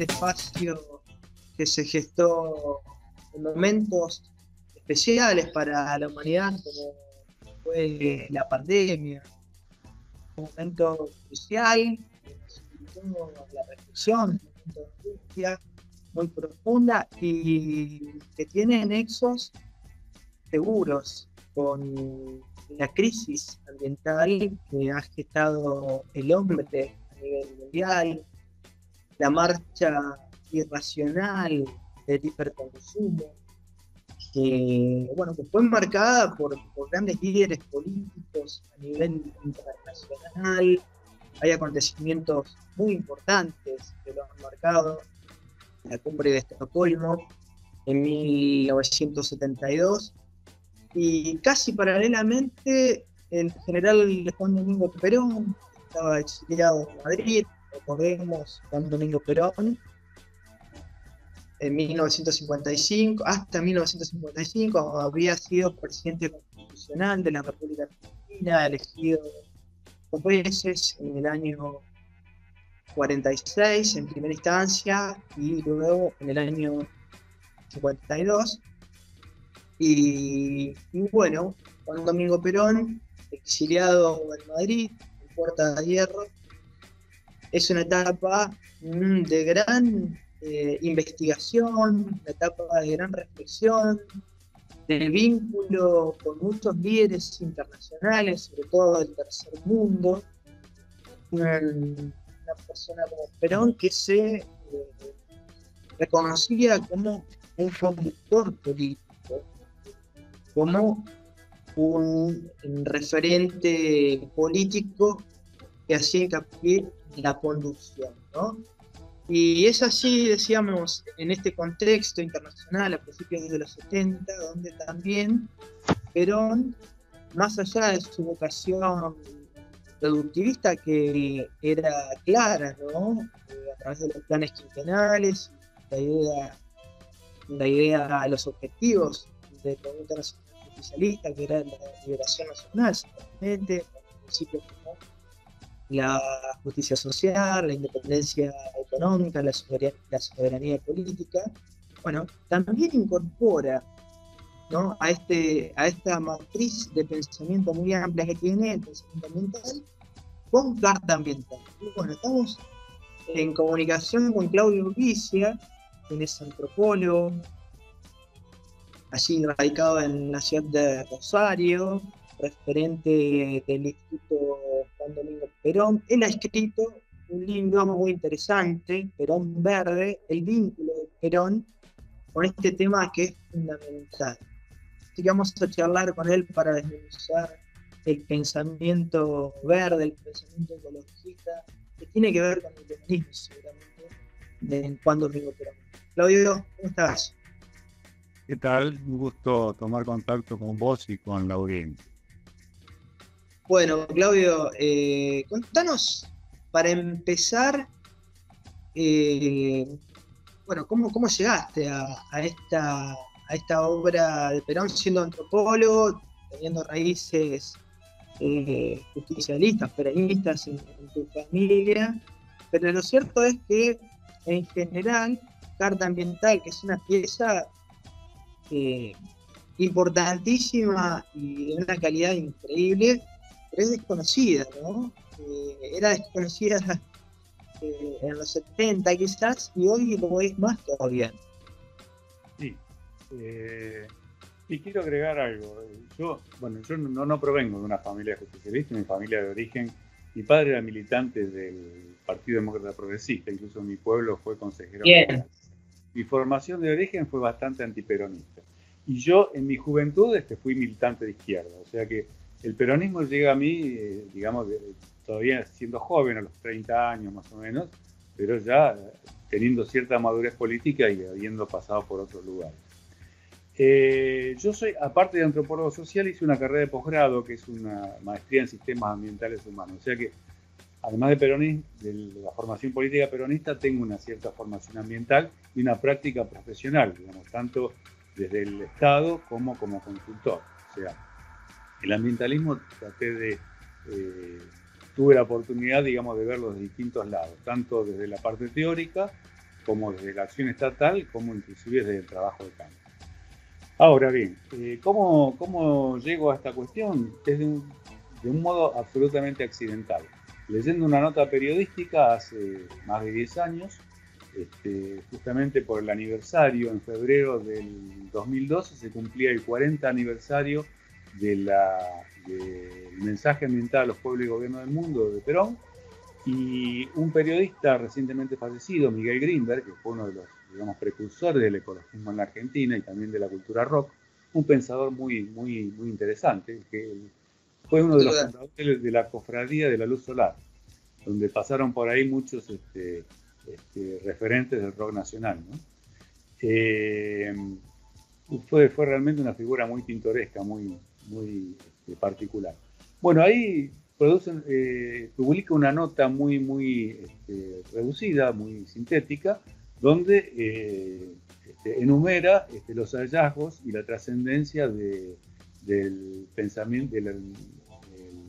este espacio que se gestó en momentos especiales para la humanidad, como fue la pandemia, un momento crucial que nos invitó a la reflexión, un momento de angustia muy profunda y que tiene nexos seguros con la crisis ambiental que ha gestado el hombre a nivel mundial, la marcha irracional del hiperconsumo, que fue marcada por grandes líderes políticos a nivel internacional. Hay acontecimientos muy importantes que lo han marcado. La cumbre de Estocolmo en 1972 y casi paralelamente el general Juan Domingo Perón estaba exiliado en Madrid. Recordemos, Juan Domingo Perón en 1955, hasta 1955 había sido presidente constitucional de la República Argentina, elegido dos veces en el año 46 en primera instancia y luego en el año 52. Y bueno, Juan Domingo Perón, exiliado en Madrid, en Puerta de Hierro, es una etapa de gran investigación, una etapa de gran reflexión, del vínculo con muchos líderes internacionales, sobre todo del tercer mundo. Una persona como Perón que se reconocía como un conductor político, como un referente político que hacía hincapié en la conducción, ¿no? Y es así, decíamos, en este contexto internacional a principios de los 70, donde también Perón, más allá de su vocación productivista que era clara, ¿no? A través de los planes quinquenales, la idea, los objetivos del movimiento nacional justicialista, que era la liberación nacional, simplemente, principios como la justicia social, la independencia económica, la soberanía política. Bueno, también incorpora, ¿no?, a esta matriz de pensamiento muy amplia que tiene el pensamiento ambiental con carta ambiental. Y bueno, estamos en comunicación con Claudio Urbicia, quien es antropólogo, allí radicado en la ciudad de Rosario, referente del Instituto Juan Domingo Perón. Él ha escrito un libro muy interesante, Perón Verde, el vínculo de Perón con este tema que es fundamental. Así que vamos a charlar con él para desmenuzar el pensamiento verde, el pensamiento ecologista, que tiene que ver con el peronismo, seguramente, de Juan Domingo Perón. Claudio, ¿cómo estás? ¿Qué tal? Un gusto tomar contacto con vos y con la audiencia. Bueno, Claudio, contanos, para empezar, ¿cómo llegaste a esta obra de Perón siendo antropólogo, teniendo raíces justicialistas, peronistas en tu familia? Pero lo cierto es que, en general, Carta Ambiental, que es una pieza importantísima y de una calidad increíble, pero es desconocida, ¿no? Era desconocida en los 70 quizás, y hoy lo es más todavía. Sí, y quiero agregar algo. Yo no provengo de una familia justicialista, mi familia de origen, mi padre era militante del Partido Demócrata Progresista, incluso mi pueblo fue consejero. Bien. Mi formación de origen fue bastante antiperonista. Y yo en mi juventud fui militante de izquierda, o sea que el peronismo llega a mí, todavía siendo joven, a los 30 años más o menos, pero ya teniendo cierta madurez política y habiendo pasado por otros lugares. Yo soy, aparte de antropólogo social, hice una carrera de posgrado, que es una maestría en sistemas ambientales humanos, o sea que además de la formación política peronista, tengo una cierta formación ambiental y una práctica profesional, digamos, tanto desde el Estado como consultor. O sea, el ambientalismo tuve la oportunidad, digamos, de verlo de distintos lados, tanto desde la parte teórica como desde la acción estatal, como inclusive desde el trabajo de campo. Ahora bien, ¿cómo llego a esta cuestión? Es de un modo absolutamente accidental. Leyendo una nota periodística hace más de 10 años, justamente por el aniversario, en febrero del 2012 se cumplía el 40 aniversario del mensaje ambiental a los pueblos y gobiernos del mundo de Perón, y un periodista recientemente fallecido, Miguel Grinberg, que fue uno de los, digamos, precursores del ecologismo en la Argentina y también de la cultura rock, un pensador muy interesante, que fue uno de los fundadores de la Cofradía de la Luz Solar, donde pasaron por ahí muchos referentes del rock nacional, ¿no? Fue realmente una figura muy pintoresca, muy particular. Bueno, ahí publica una nota muy reducida, muy sintética, donde enumera los hallazgos y la trascendencia del pensamiento, del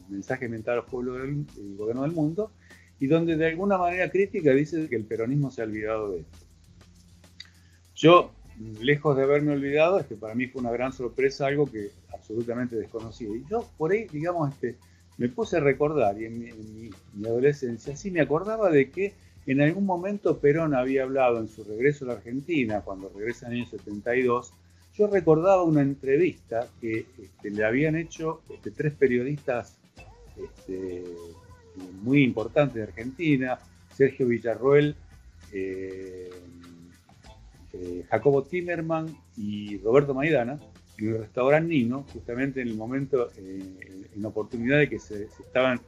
mensaje ambiental a los pueblos del gobierno del mundo, y donde de alguna manera crítica dice que el peronismo se ha olvidado de esto. Yo, lejos de haberme olvidado, para mí fue una gran sorpresa, algo que absolutamente desconocía. Y yo por ahí, digamos, me puse a recordar, y en mi adolescencia sí me acordaba de que en algún momento Perón había hablado en su regreso a la Argentina, cuando regresa en el año 72, yo recordaba una entrevista que le habían hecho 3 periodistas muy importantes de Argentina, Sergio Villarroel, Jacobo Timerman y Roberto Maidana, en el restaurante Nino, justamente en el momento, en la oportunidad de que se estaban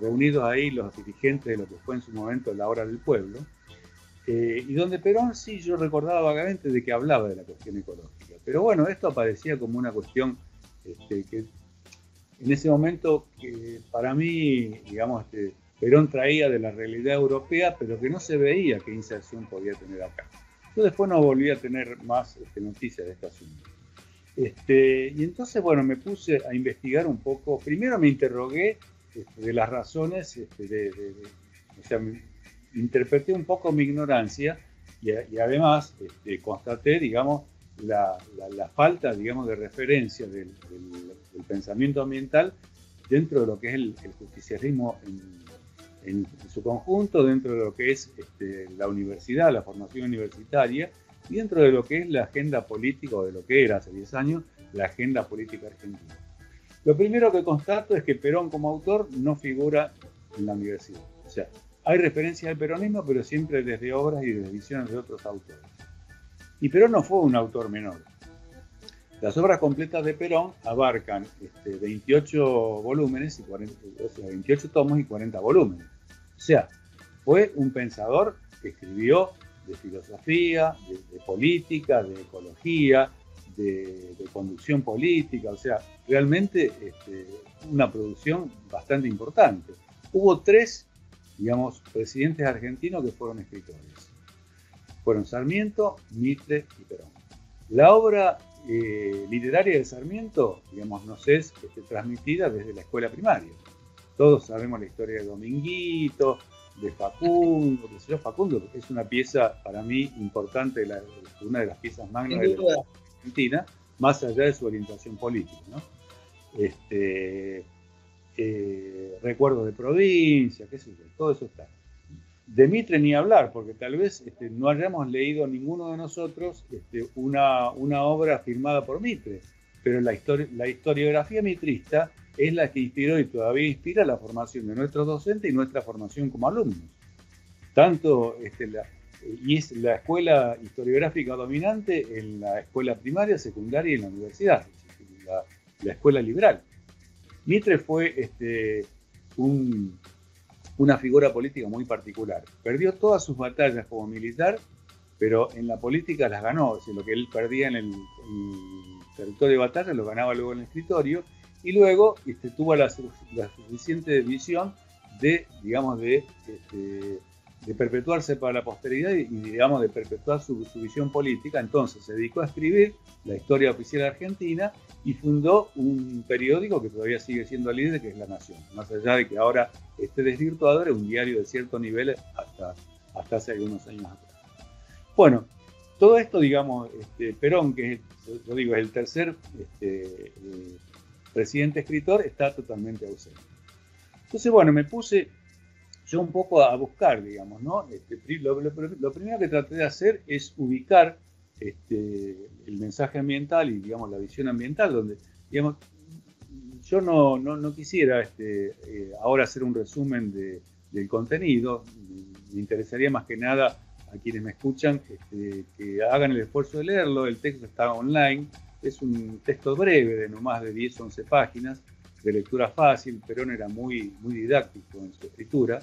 reunidos ahí los dirigentes de lo que fue en su momento la Hora del Pueblo, y donde Perón sí yo recordaba vagamente de que hablaba de la cuestión ecológica. Pero bueno, esto aparecía como una cuestión que en ese momento, que para mí, digamos, Perón traía de la realidad europea, pero que no se veía qué inserción podía tener acá. Yo después no volví a tener más noticias de este asunto. Y entonces, bueno, me puse a investigar un poco. Primero me interrogué de las razones, o sea, interpreté un poco mi ignorancia y además constaté, digamos, la falta, digamos, de referencia del pensamiento ambiental dentro de lo que es el justicialismo en su conjunto, dentro de lo que es la universidad, la formación universitaria, y dentro de lo que es la agenda política, o de lo que era hace 10 años, la agenda política argentina. Lo primero que constato es que Perón como autor no figura en la universidad. O sea, hay referencias al peronismo, pero siempre desde obras y desde visiones de otros autores. Y Perón no fue un autor menor. Las obras completas de Perón abarcan 28 volúmenes, y 28 tomos y 40 volúmenes. O sea, fue un pensador que escribió de filosofía, de política, de ecología, de conducción política, o sea, realmente una producción bastante importante. Hubo 3, digamos, presidentes argentinos que fueron escritores. Fueron Sarmiento, Mitre y Perón. La obra literaria de Sarmiento, digamos, nos es transmitida desde la escuela primaria. Todos sabemos la historia de Dominguito, de Facundo, que se llama Facundo, es una pieza para mí importante, una de las piezas magnas de la Argentina, más allá de su orientación política, ¿no? Recuerdos de provincia, qué sé yo, todo eso está. De Mitre ni hablar, porque tal vez no hayamos leído ninguno de nosotros una obra firmada por Mitre, pero la historiografía mitrista es la que inspiró y todavía inspira la formación de nuestros docentes y nuestra formación como alumnos. Tanto y es la escuela historiográfica dominante en la escuela primaria, secundaria y en la universidad, la escuela liberal. Mitre fue una figura política muy particular. Perdió todas sus batallas como militar, pero en la política las ganó. O sea, lo que él perdía en el territorio de batalla lo ganaba luego en el escritorio, y luego tuvo la suficiente visión de, digamos, de perpetuarse para la posteridad y, digamos, de perpetuar su visión política. Entonces se dedicó a escribir la historia oficial argentina y fundó un periódico que todavía sigue siendo líder, que es La Nación. Más allá de que ahora esté desvirtuado, era un diario de cierto nivel hasta hace algunos años atrás. Bueno, todo esto, digamos, Perón, que es, yo digo, es el tercer presidente escritor, está totalmente ausente. Entonces, bueno, me puse yo un poco a buscar, digamos, ¿no? Lo primero que traté de hacer es ubicar el mensaje ambiental y, digamos, la visión ambiental, donde, digamos, yo no quisiera ahora hacer un resumen del contenido. Me interesaría más que nada a quienes me escuchan que hagan el esfuerzo de leerlo. El texto está online, es un texto breve de no más de 10 o 11 páginas, de lectura fácil. Perón era muy didáctico en su escritura.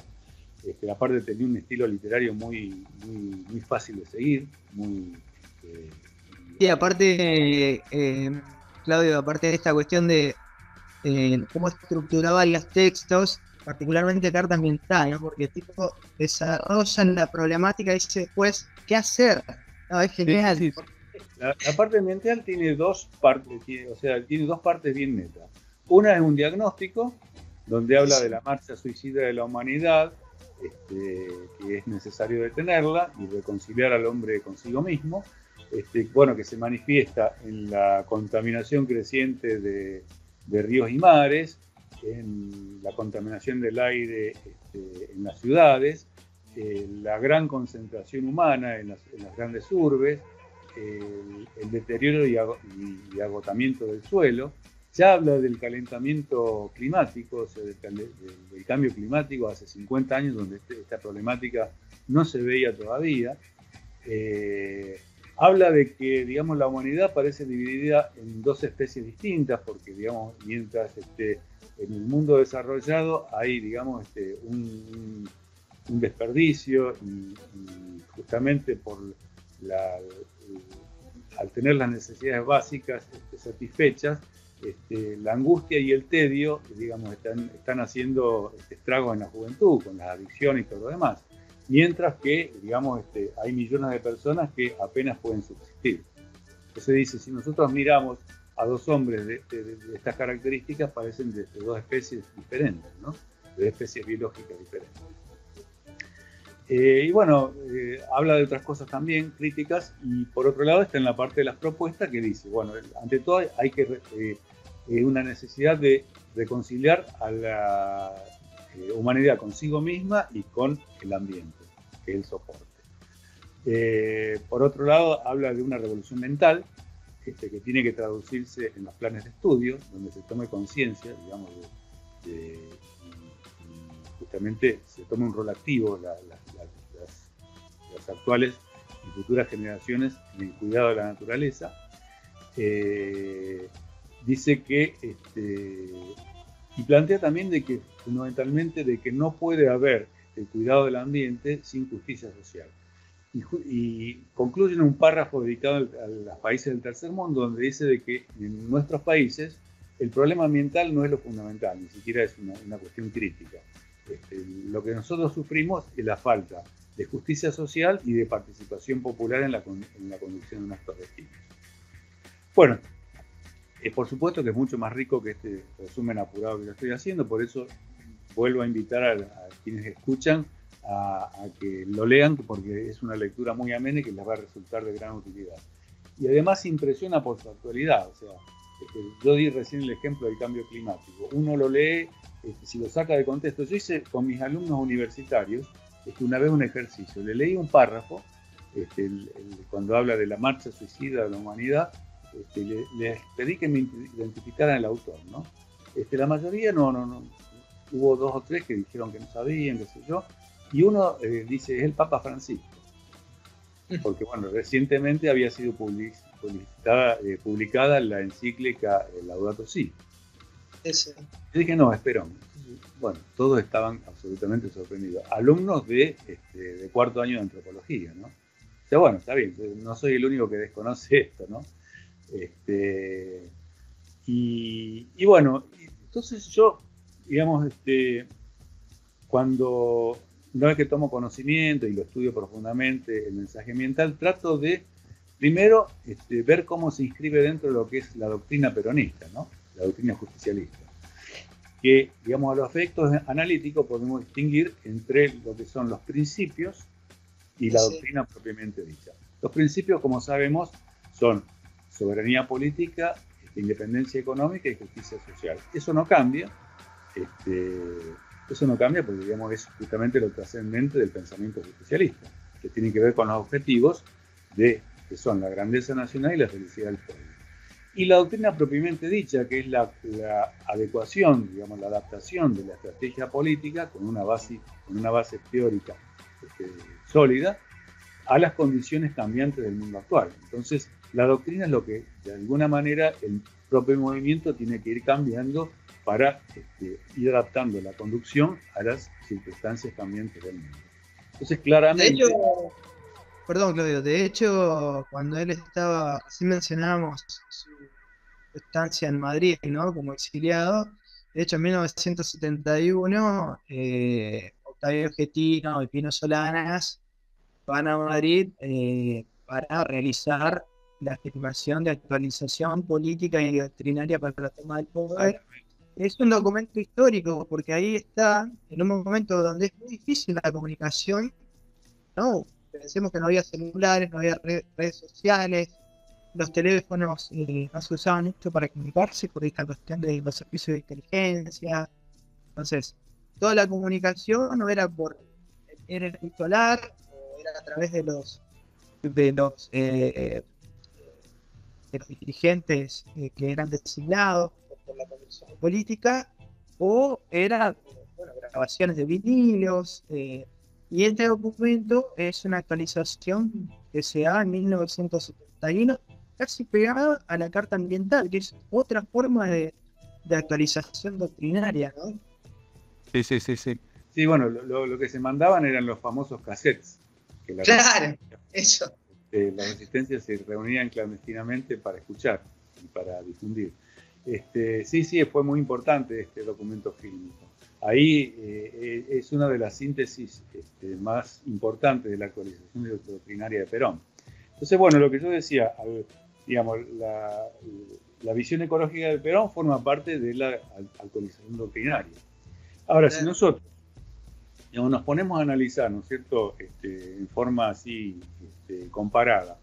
Aparte tenía un estilo literario muy fácil de seguir, Y aparte, Claudio, aparte de esta cuestión de cómo estructuraba los textos, particularmente carta ambiental, ¿no? Porque tipo desarrollan la problemática y dice después, ¿qué hacer? No, es genial. Sí, sí. La parte ambiental tiene dos partes, tiene dos partes bien netas. Una es un diagnóstico, donde habla de la marcha suicida de la humanidad, que es necesario detenerla y reconciliar al hombre consigo mismo, bueno, que se manifiesta en la contaminación creciente de ríos y mares, en la contaminación del aire en las ciudades, la gran concentración humana en las grandes urbes, el deterioro y agotamiento del suelo. Ya habla del calentamiento climático, o sea, del cambio climático hace 50 años, donde esta problemática no se veía todavía. Habla de que, digamos, la humanidad parece dividida en dos especies distintas, porque, digamos, mientras en el mundo desarrollado hay, digamos, un desperdicio y justamente al tener las necesidades básicas satisfechas, la angustia y el tedio, digamos, están haciendo estragos en la juventud, con las adicciones y todo lo demás. Mientras que, digamos, hay millones de personas que apenas pueden subsistir. Entonces dice, si nosotros miramos a dos hombres de estas características, parecen de dos especies diferentes, ¿no? De especies biológicas diferentes. Y bueno, habla de otras cosas también, críticas, y por otro lado está en la parte de las propuestas que dice, bueno, ante todo hay que una necesidad de reconciliar a la humanidad consigo misma y con el ambiente, que es el soporte. Por otro lado, habla de una revolución mental que tiene que traducirse en los planes de estudio, donde se tome conciencia, digamos, justamente se tome un rol activo las actuales y futuras generaciones en el cuidado de la naturaleza. Dice que y plantea también de que fundamentalmente de que no puede haber el cuidado del ambiente sin justicia social. Y concluye en un párrafo dedicado a los países del tercer mundo, donde dice de que en nuestros países el problema ambiental no es lo fundamental, ni siquiera es una cuestión crítica. Lo que nosotros sufrimos es la falta de justicia social y de participación popular en la conducción de nuestros destinos. Bueno, por supuesto que es mucho más rico que este resumen apurado que yo estoy haciendo, por eso vuelvo a invitar a quienes escuchan a que lo lean, porque es una lectura muy amena y que les va a resultar de gran utilidad. Y además impresiona por su actualidad, o sea, yo di recién el ejemplo del cambio climático. Uno lo lee, si lo saca de contexto. Yo hice con mis alumnos universitarios una vez un ejercicio, le leí un párrafo cuando habla de la marcha suicida de la humanidad, les pedí que me identificaran el autor, ¿no? La mayoría no, hubo dos o tres que dijeron que no sabían, qué sé yo, y uno dice, es el Papa Francisco, porque bueno, recientemente había sido publicada la encíclica Laudato Si. Yo dije, no, es Perón. Bueno, todos estaban absolutamente sorprendidos. Alumnos de cuarto año de antropología, ¿no? O sea, bueno, está bien, no soy el único que desconoce esto, ¿no? Y bueno, entonces yo, digamos, cuando una vez que tomo conocimiento y lo estudio profundamente el mensaje ambiental, trato de, primero, ver cómo se inscribe dentro de lo que es la doctrina peronista, ¿no? La doctrina justicialista. Que, digamos, a los efectos analíticos podemos distinguir entre lo que son los principios y la doctrina propiamente dicha. Los principios, como sabemos, son soberanía política, independencia económica y justicia social. Eso no cambia, porque digamos, es justamente lo trascendente del pensamiento justicialista, que tiene que ver con los objetivos que son la grandeza nacional y la felicidad del pueblo. Y la doctrina propiamente dicha, que es la adecuación, digamos, la adaptación de la estrategia política con una base teórica sólida a las condiciones cambiantes del mundo actual. Entonces, la doctrina es lo que, de alguna manera, el propio movimiento tiene que ir cambiando para ir adaptando la conducción a las circunstancias cambiantes del mundo. Entonces, claramente... De hecho, perdón, Claudio, de hecho, cuando él estaba, así mencionábamos su estancia en Madrid, ¿no? Como exiliado, de hecho, en 1971, Octavio Getino y Pino Solanas van a Madrid para realizar la afirmación de actualización política y doctrinaria para la toma del poder. Es un documento histórico porque ahí está en un momento donde es muy difícil la comunicación, ¿no? Pensemos que no había celulares, no había redes sociales, los teléfonos no se usaban mucho para comunicarse por esta cuestión de los servicios de inteligencia. Entonces, toda la comunicación no era era el epistolar, o era a través de los dirigentes que eran designados por la comisión política, o era grabaciones de vinilos. Y este documento es una actualización que se da en 1971, casi pegada a la Carta Ambiental, que es otra forma de actualización doctrinaria, ¿no? Sí. Sí, bueno, lo que se mandaban eran los famosos cassettes. Claro, eso. La resistencia se reunían clandestinamente para escuchar y para difundir. Sí, fue muy importante este documento fílmico. Ahí es una de las síntesis más importantes de la actualización doctrinaria de Perón. Entonces, bueno, lo que yo decía, digamos, la visión ecológica de Perón forma parte de la actualización doctrinaria. Ahora, si nosotros nos ponemos a analizar, ¿no es cierto?, en forma así comparada,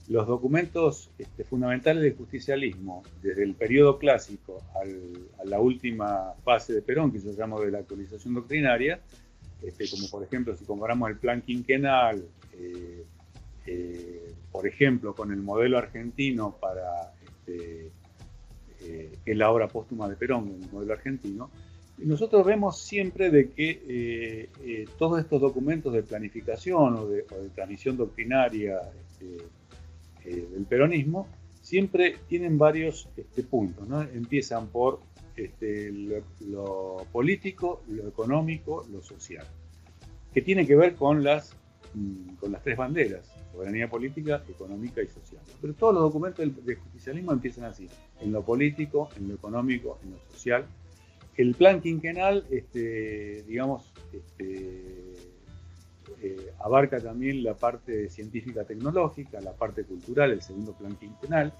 los documentos fundamentales del justicialismo, desde el periodo clásico a la última fase de Perón, que yo llamo de la actualización doctrinaria, como por ejemplo si comparamos el plan quinquenal, por ejemplo, con el modelo argentino para que es la obra póstuma de Perón, el modelo argentino, nosotros vemos siempre de que todos estos documentos de planificación o de transmisión doctrinaria del peronismo siempre tienen varios puntos, ¿no? Empiezan por lo político, lo económico, lo social, que tiene que ver con las tres banderas: soberanía política, económica y social. Pero todos los documentos del justicialismo empiezan así: en lo político, en lo económico, en lo social. El plan quinquenal, digamos, abarca también la parte científica tecnológica, la parte cultural, el segundo plan quinquenal.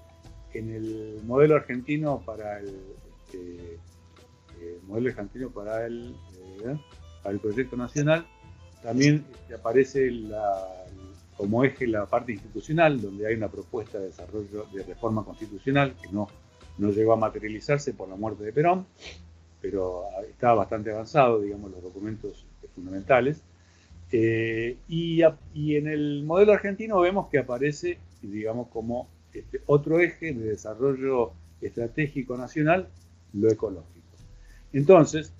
En el modelo argentino para el proyecto nacional también aparece como eje la parte institucional, donde hay una propuesta de desarrollo de reforma constitucional que no llegó a materializarse por la muerte de Perón, pero estaba bastante avanzado, digamos, los documentos fundamentales. Y en el modelo argentino vemos que aparece, digamos, como otro eje de desarrollo estratégico nacional, lo ecológico. Entonces,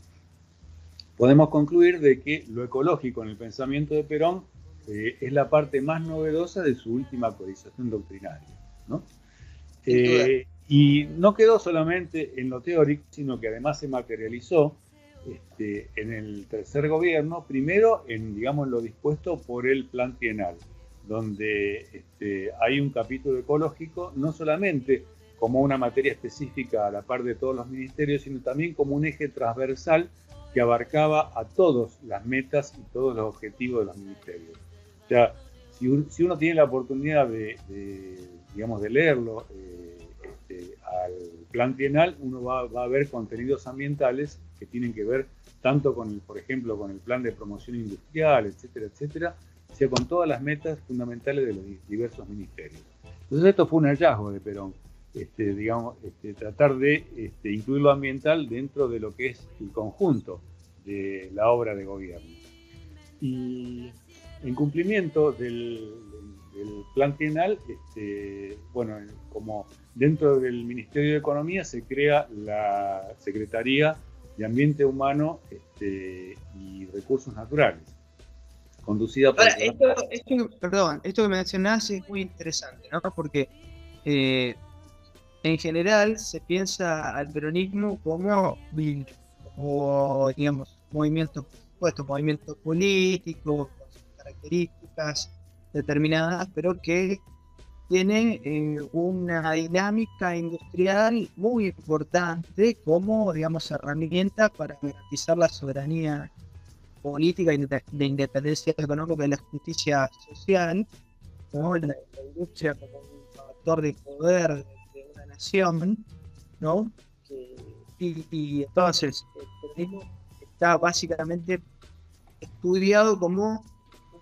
podemos concluir de que lo ecológico en el pensamiento de Perón es la parte más novedosa de su última actualización doctrinaria, ¿no? Y no quedó solamente en lo teórico, sino que además se materializó en el tercer gobierno, primero en, digamos, lo dispuesto por el plan trienal, donde hay un capítulo ecológico, no solamente como una materia específica a la par de todos los ministerios, sino también como un eje transversal que abarcaba a todas las metas y todos los objetivos de los ministerios. O sea, si uno tiene la oportunidad de leerlo, al plan trienal, uno va a ver contenidos ambientales que tienen que ver tanto con por ejemplo, con el plan de promoción industrial, etcétera, sea, con todas las metas fundamentales de los diversos ministerios. Entonces esto fue un hallazgo de Perón, tratar de incluir lo ambiental dentro de lo que es el conjunto de la obra de gobierno. Y en cumplimiento del plan trienal, como dentro del Ministerio de Economía se crea la Secretaría de Ambiente Humano y Recursos Naturales, conducida por... Ahora, esto que mencionás es muy interesante, ¿no? Porque en general se piensa al peronismo como digamos, movimiento político, con sus características determinadas, pero que tiene una dinámica industrial muy importante como, digamos, herramienta para garantizar la soberanía política de independencia económica y la justicia social, ¿no? La industria como un factor de poder de una nación, ¿no? Y entonces el peronismo está básicamente estudiado como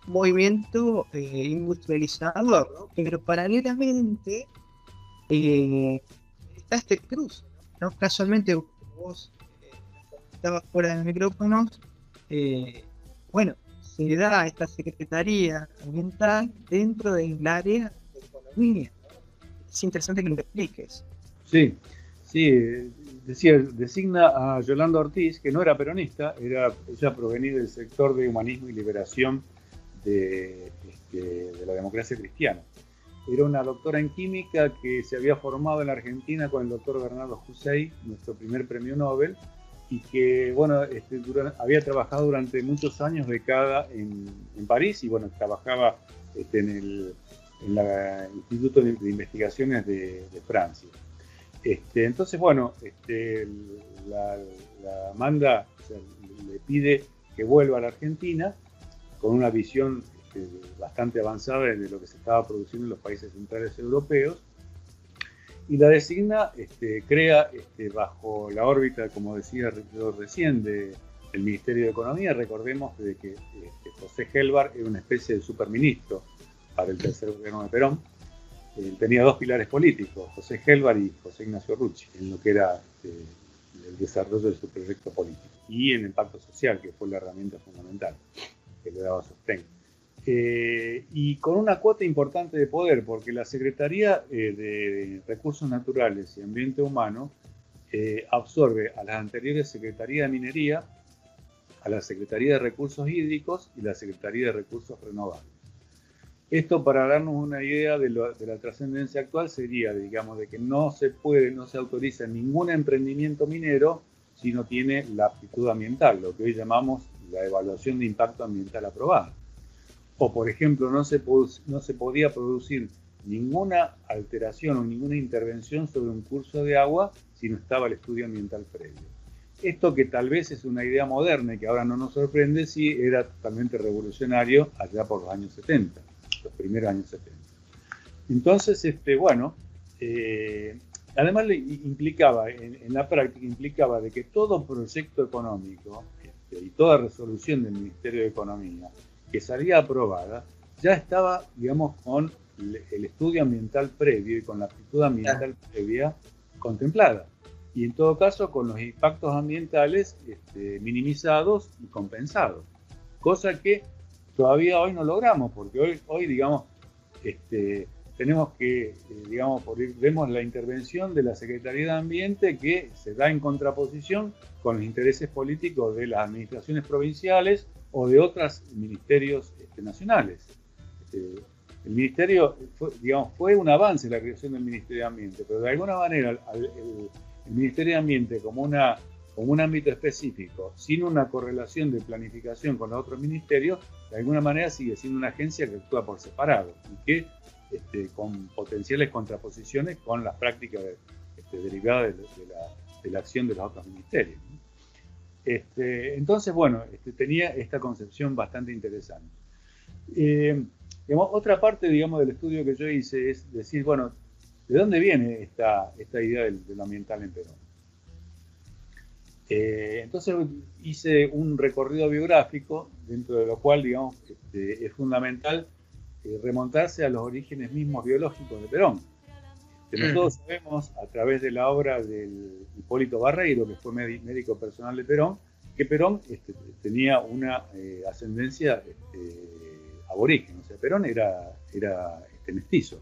un movimiento industrializador, ¿no? Pero paralelamente está este cruce, ¿no? Casualmente, como vos estabas fuera del micrófono, bueno, se da esta Secretaría Ambiental dentro del área de economía, ¿no? Es interesante que lo expliques. Sí, sí, decía, designa a Yolanda Ortiz, que no era peronista, ella provenía del sector de humanismo y liberación de la democracia cristiana. Era una doctora en química que se había formado en la Argentina con el doctor Bernardo Hussein, nuestro primer premio Nobel, y que bueno, había trabajado durante muchos años becada en París y bueno, trabajaba en el Instituto de Investigaciones de Francia. Entonces, bueno, la manda, o sea, le pide que vuelva a la Argentina con una visión bastante avanzada de lo que se estaba produciendo en los países centrales europeos, y la designa, crea bajo la órbita, como decía recién, del Ministerio de Economía. Recordemos de que José Gelbar era una especie de superministro para el tercer gobierno de Perón. Tenía dos pilares políticos, José Gelbar y José Ignacio Rucci, en lo que era el desarrollo de su proyecto político, y en el pacto social, que fue la herramienta fundamental que le daba sostén. Y con una cuota importante de poder, porque la Secretaría de Recursos Naturales y Ambiente Humano absorbe a las anteriores Secretaría de Minería, a la Secretaría de Recursos Hídricos y la Secretaría de Recursos Renovables. Esto, para darnos una idea de la trascendencia actual, sería, digamos, de que no se autoriza ningún emprendimiento minero si no tiene la aptitud ambiental, lo que hoy llamamos la evaluación de impacto ambiental aprobada. O, por ejemplo, no se podía producir ninguna alteración o ninguna intervención sobre un curso de agua si no estaba el estudio ambiental previo. Esto, que tal vez es una idea moderna y que ahora no nos sorprende, sí era totalmente revolucionario allá por los años 70, los primeros años 70. Entonces, además implicaba, en la práctica, implicaba de que todo proyecto económico y toda resolución del Ministerio de Economía que salía aprobada, ya estaba, digamos, con el estudio ambiental previo y con la aptitud ambiental previa contemplada. Y en todo caso, con los impactos ambientales minimizados y compensados. Cosa que todavía hoy no logramos, porque hoy digamos, tenemos que, vemos la intervención de la Secretaría de Ambiente que se da en contraposición con los intereses políticos de las administraciones provinciales o de otros ministerios nacionales. El ministerio, fue un avance la creación del Ministerio de Ambiente, pero de alguna manera el Ministerio de Ambiente como un ámbito específico, sin una correlación de planificación con los otros ministerios, de alguna manera sigue siendo una agencia que actúa por separado y que con potenciales contraposiciones con las prácticas derivadas de la acción de los otros ministerios. Entonces, bueno, tenía esta concepción bastante interesante. Otra parte, digamos, del estudio que yo hice es decir, bueno, ¿de dónde viene esta idea de lo ambiental en Perón? Entonces hice un recorrido biográfico dentro de lo cual, digamos, es fundamental remontarse a los orígenes mismos biológicos de Perón. Nosotros sabemos, a través de la obra del Hipólito Barreiro, que fue médico personal de Perón, que Perón tenía una ascendencia aborigen. O sea, Perón era mestizo.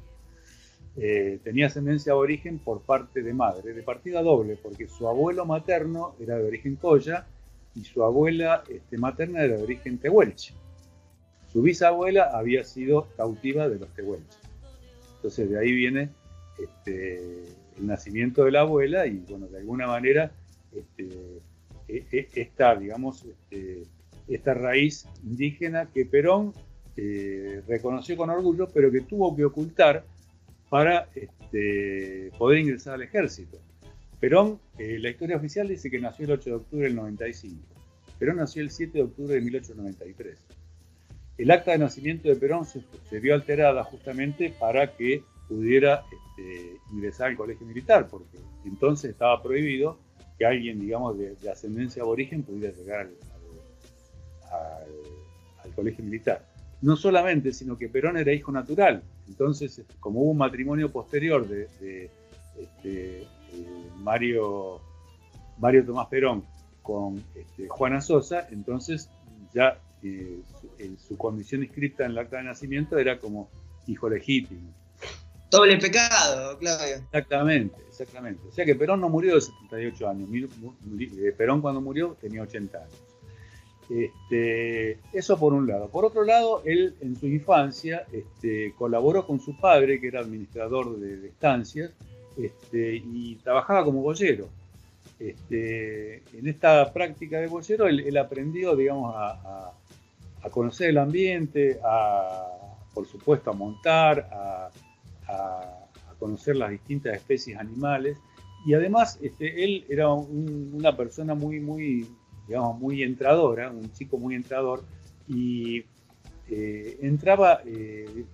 Tenía ascendencia aborigen por parte de madre, de partida doble, porque su abuelo materno era de origen Colla y su abuela materna era de origen tehuelche. Su bisabuela había sido cautiva de los tehuelches. Entonces de ahí viene el nacimiento de la abuela y, bueno, de alguna manera esta, digamos, esta raíz indígena que Perón reconoció con orgullo, pero que tuvo que ocultar para poder ingresar al ejército. Perón, la historia oficial dice que nació el 8 de octubre del 95. Perón nació el 7 de octubre de 1893. El acta de nacimiento de Perón se vio alterada justamente para que pudiera ingresar al colegio militar, porque entonces estaba prohibido que alguien, digamos, de ascendencia aborigen pudiera llegar al colegio militar. No solamente, sino que Perón era hijo natural. Entonces, como hubo un matrimonio posterior de Mario Tomás Perón con Juana Sosa, entonces ya su condición inscrita en el acta de nacimiento era como hijo legítimo. Doble pecado, Claudio. Exactamente. O sea que Perón no murió de 78 años. Perón cuando murió tenía 80 años. Eso por un lado. Por otro lado, él en su infancia colaboró con su padre, que era administrador de estancias, y trabajaba como boyero. En esta práctica de boyero él aprendió, digamos, a conocer el ambiente, por supuesto a montar, a conocer las distintas especies animales, y además él era una persona muy entradora, un chico muy entrador, y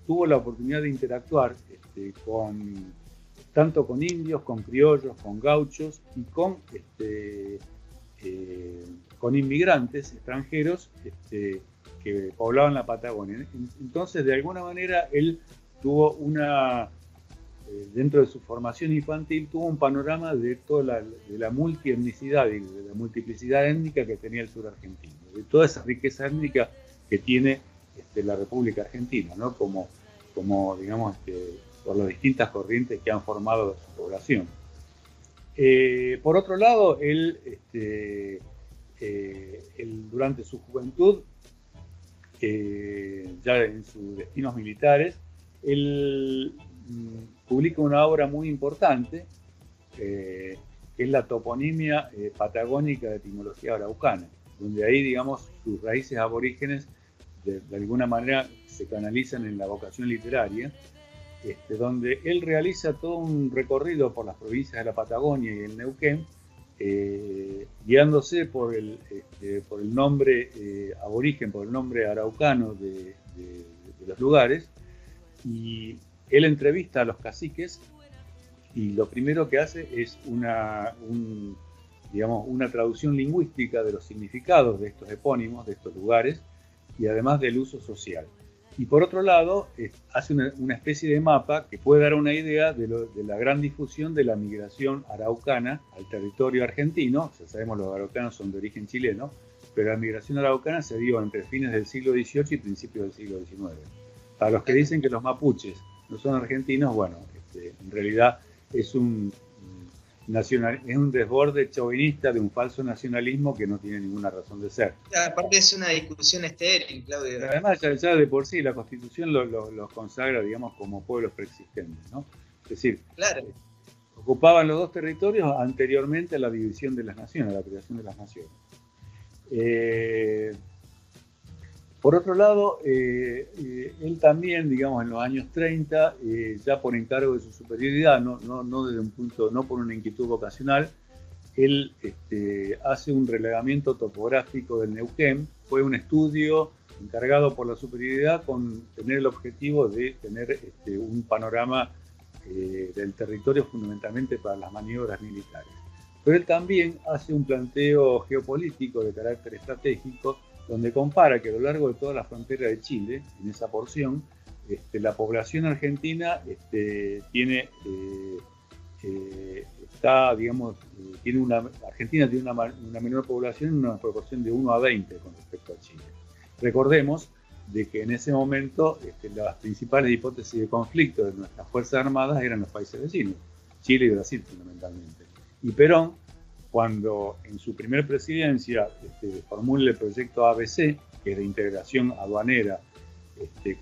tuvo la oportunidad de interactuar tanto con indios, con criollos, con gauchos y con inmigrantes extranjeros que poblaban la Patagonia. Entonces, de alguna manera, él tuvo dentro de su formación infantil, tuvo un panorama de toda la multietnicidad y de la multiplicidad étnica que tenía el sur argentino, de toda esa riqueza étnica que tiene la República Argentina, ¿no? Como digamos, por las distintas corrientes que han formado su población. Por otro lado, él durante su juventud, ya en sus destinos militares, él publica una obra muy importante, que es la toponimia patagónica de etimología araucana, donde ahí, digamos, sus raíces aborígenes de alguna manera se canalizan en la vocación literaria, donde él realiza todo un recorrido por las provincias de la Patagonia y el Neuquén, guiándose por el nombre aborigen, por el nombre araucano de los lugares, y él entrevista a los caciques y lo primero que hace es una traducción lingüística de los significados de estos epónimos, de estos lugares, y además del uso social. Y por otro lado, hace una especie de mapa que puede dar una idea de la gran difusión de la migración araucana al territorio argentino. Ya sabemos que los araucanos son de origen chileno, pero la migración araucana se dio entre fines del siglo XVIII y principios del siglo XIX. Para los que dicen que los mapuches no son argentinos, bueno, en realidad es un desborde chauvinista de un falso nacionalismo que no tiene ninguna razón de ser. Aparte es una discusión estéril, Claudio. Además, ya de por sí la Constitución los consagra, digamos, como pueblos preexistentes, ¿no? Es decir, claro, ocupaban los dos territorios anteriormente a la división de las naciones, a la creación de las naciones. Por otro lado, él también, digamos, en los años 30, ya por encargo de su superioridad, no desde un punto, no por una inquietud vocacional, él hace un relevamiento topográfico del Neuquén. Fue un estudio encargado por la superioridad con tener el objetivo de tener un panorama del territorio fundamentalmente para las maniobras militares. Pero él también hace un planteo geopolítico de carácter estratégico, donde compara que a lo largo de toda la frontera de Chile, en esa porción, la población argentina tiene, está, digamos, Argentina tiene una menor población en una proporción de 1 a 20 con respecto a Chile. Recordemos de que en ese momento las principales hipótesis de conflicto de nuestras Fuerzas Armadas eran los países vecinos, Chile y Brasil fundamentalmente. Y Perón, cuando en su primer presidencia formula el proyecto ABC, que es de integración aduanera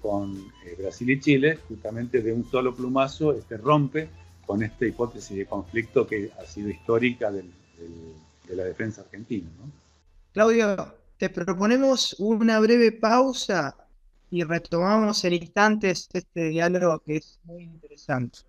con Brasil y Chile, justamente de un solo plumazo rompe con esta hipótesis de conflicto que ha sido histórica de la defensa argentina, ¿no? Claudio, te proponemos una breve pausa y retomamos en instantes este diálogo que es muy interesante.